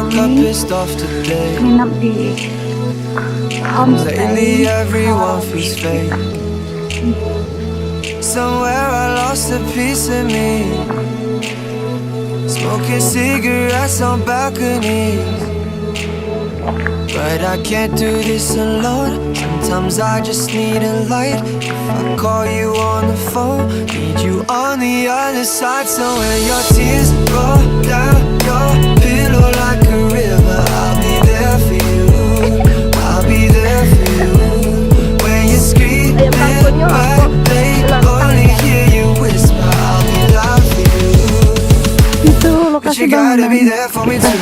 got pissed off today. มีน้ำดีพร้อมใส่ Lately everyone feels fake. Somewhere I lost a piece of me. Smoking cigarettes on balconies. But I can't do this alone. Sometimes I just need a light. If I call you on the phone, need you on the other side. So when your tears roll down your pillow like a river, I'll be there for you. I'll be there for you. When you're screaming, but they only hear you whisper, I'll be loud for you. Itu But lokasi you gotta bangunan. be there for me too.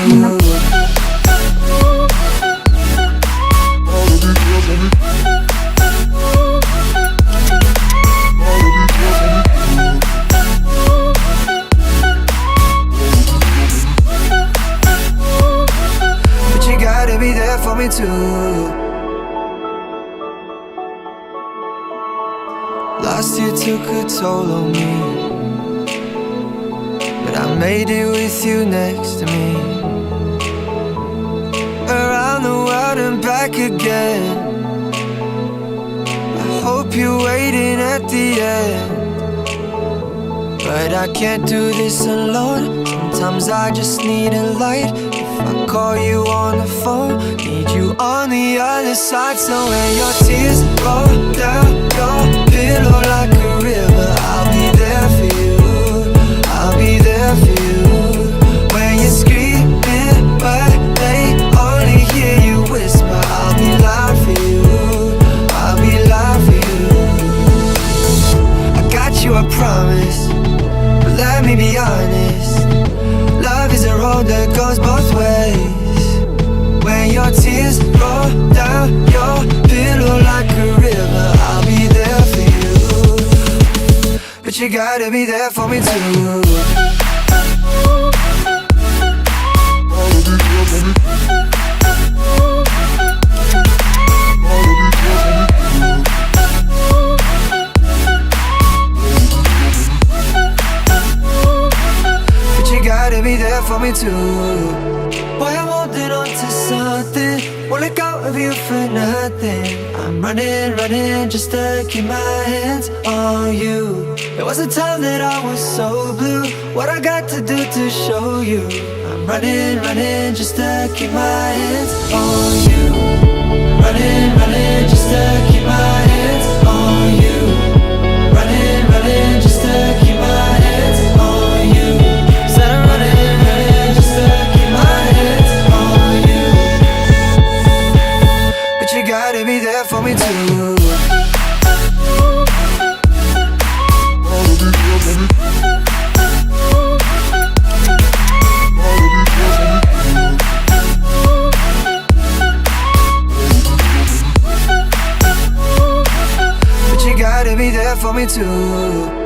Be there for me too. Last year took a toll on me, but I made it with you next to me. Around the world and back again. I hope you're waiting at the end, but I can't do this alone. Sometimes I just need a light. I call you on the phone, need you on the other side. So when your tears roll down your pillow like a river, I'll be there for you. I'll be there for you. When you're screaming, but they only hear you whisper, I'll be loud for you. I'll be loud for you. I got you, I promise. But let me be honest. Love is a road that goes both ways. When your tears roll down your pillow like a river, I'll be there for you. But you gotta be there for me too. Be there for me too. Boy, I'm holding on to something. Won't let go of you for nothing. I'm running just to keep my hands on you. There was a time that I was so blue. What I got to do to show you? I'm running just to keep my hands on you. Running just to keep my hands on you. Running just to keep my hands on you. You gotta be there for me too. But you gotta be there for me too.